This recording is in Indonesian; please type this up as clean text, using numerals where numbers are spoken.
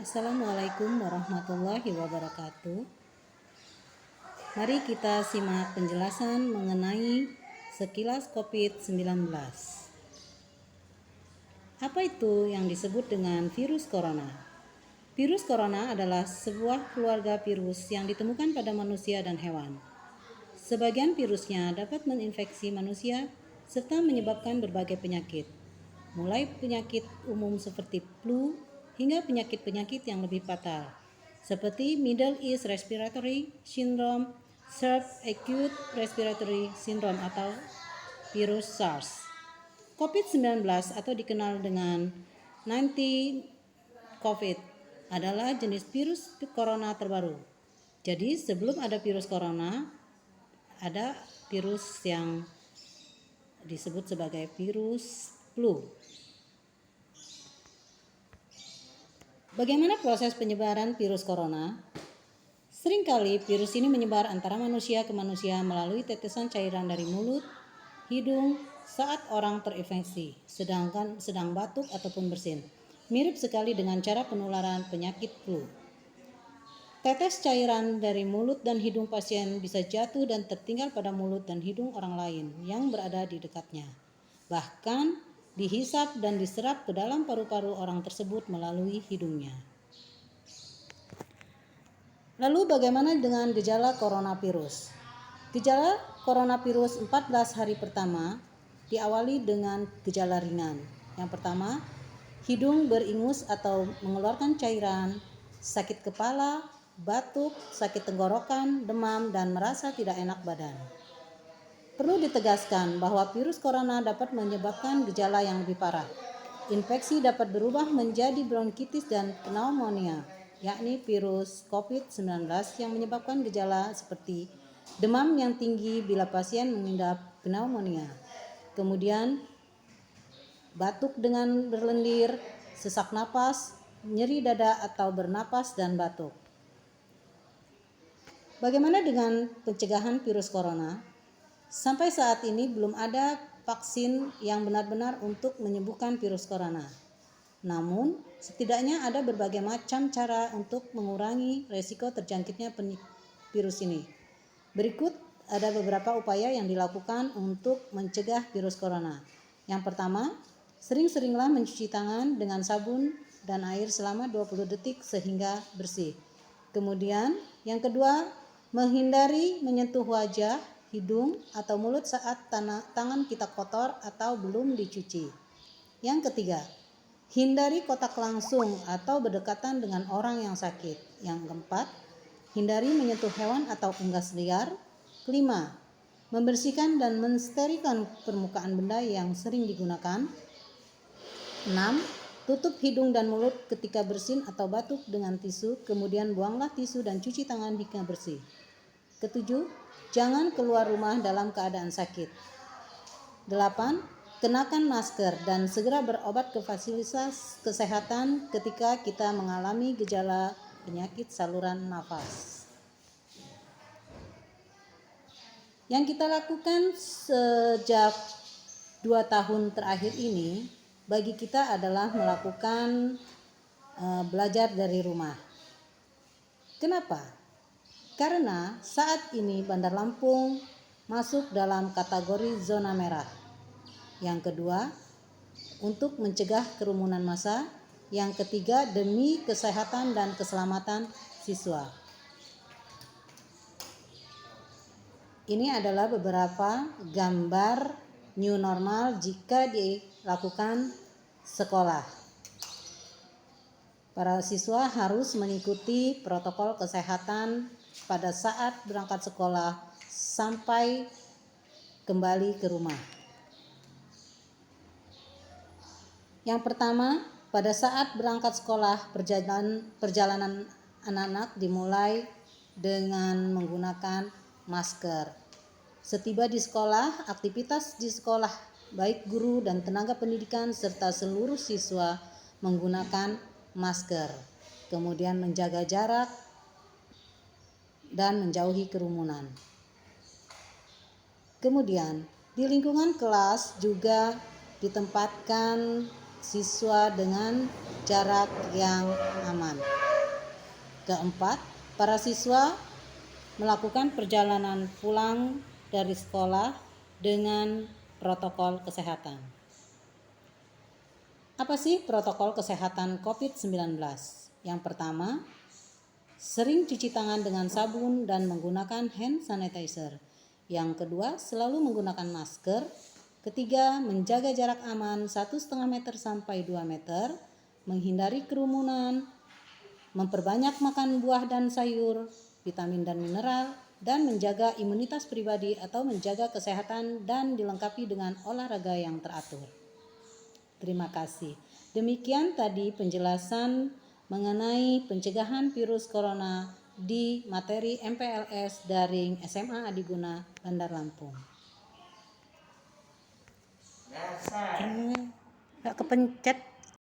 Assalamualaikum warahmatullahi wabarakatuh. Mari kita simak penjelasan mengenai sekilas COVID-19. Apa itu yang disebut dengan virus corona? Virus corona adalah sebuah keluarga virus yang ditemukan pada manusia dan hewan. Sebagian virusnya dapat menginfeksi manusia serta menyebabkan berbagai penyakit, mulai penyakit umum seperti flu hingga penyakit-penyakit yang lebih fatal, seperti Middle East Respiratory Syndrome, Acute Respiratory Syndrome atau virus SARS. COVID-19 atau dikenal dengan 19-COVID adalah jenis virus corona terbaru. Jadi sebelum ada virus corona, ada virus yang disebut sebagai virus flu. Bagaimana proses penyebaran virus corona? Seringkali virus ini menyebar antara manusia ke manusia melalui tetesan cairan dari mulut, hidung saat orang terinfeksi, sedang batuk ataupun bersin. Mirip sekali dengan cara penularan penyakit flu. Tetes cairan dari mulut dan hidung pasien bisa jatuh dan tertinggal pada mulut dan hidung orang lain yang berada di dekatnya. Bahkan dihisap dan diserap ke dalam paru-paru orang tersebut melalui hidungnya. Lalu bagaimana dengan gejala coronavirus? Gejala coronavirus 14 hari pertama diawali dengan gejala ringan. Yang pertama, hidung beringus atau mengeluarkan cairan, sakit kepala, batuk, sakit tenggorokan, demam, dan merasa tidak enak badan. Perlu ditegaskan bahwa virus corona dapat menyebabkan gejala yang lebih parah. Infeksi dapat berubah menjadi bronkitis dan pneumonia, yakni virus COVID-19 yang menyebabkan gejala seperti demam yang tinggi bila pasien mengidap pneumonia. Kemudian batuk dengan berlendir, sesak napas, nyeri dada atau bernapas dan batuk. Bagaimana dengan pencegahan virus corona? Sampai saat ini belum ada vaksin yang benar-benar untuk menyembuhkan virus corona. Namun, setidaknya ada berbagai macam cara untuk mengurangi resiko terjangkitnya virus ini. Berikut ada beberapa upaya yang dilakukan untuk mencegah virus corona. Yang pertama, sering-seringlah mencuci tangan dengan sabun dan air selama 20 detik sehingga bersih. Kemudian, yang kedua, menghindari menyentuh wajah, hidung, atau mulut saat tangan kita kotor atau belum dicuci. Yang ketiga, hindari kontak langsung atau berdekatan dengan orang yang sakit. Yang keempat, hindari menyentuh hewan atau unggas liar. Kelima, membersihkan dan mensterilkan permukaan benda yang sering digunakan. 6. Tutup hidung dan mulut ketika bersin atau batuk dengan tisu, kemudian buanglah tisu dan cuci tangan hingga bersih. Ketujuh, jangan keluar rumah dalam keadaan sakit. 8. Kenakan masker dan segera berobat ke fasilitas kesehatan ketika kita mengalami gejala penyakit saluran nafas. Yang kita lakukan sejak 2 tahun terakhir ini bagi kita adalah melakukan belajar dari rumah. Kenapa? Karena saat ini Bandar Lampung masuk dalam kategori zona merah. Yang kedua, untuk mencegah kerumunan massa. Yang ketiga, demi kesehatan dan keselamatan siswa. Ini adalah beberapa gambar new normal jika dilakukan sekolah. Para siswa harus mengikuti protokol kesehatan pada saat berangkat sekolah sampai kembali ke rumah. Yang pertama, pada saat berangkat sekolah, perjalanan anak-anak dimulai dengan menggunakan masker. Setiba di sekolah, aktivitas di sekolah, baik guru dan tenaga pendidikan serta seluruh siswa menggunakan masker. Kemudian menjaga jarak dan menjauhi kerumunan. Kemudian di lingkungan kelas juga ditempatkan siswa dengan jarak yang aman. Keempat, para siswa melakukan perjalanan pulang dari sekolah dengan protokol kesehatan. Apa sih protokol kesehatan COVID-19? Yang pertama, sering cuci tangan dengan sabun dan menggunakan hand sanitizer. Yang kedua, selalu menggunakan masker. Ketiga, menjaga jarak aman 1,5 meter sampai 2 meter, menghindari kerumunan, memperbanyak makan buah dan sayur, vitamin dan mineral, dan menjaga imunitas pribadi atau menjaga kesehatan dan dilengkapi dengan olahraga yang teratur. Terima kasih. Demikian tadi penjelasan mengenai pencegahan virus corona di materi MPLS daring SMA Adiguna, Bandar Lampung. Nggak kepencet.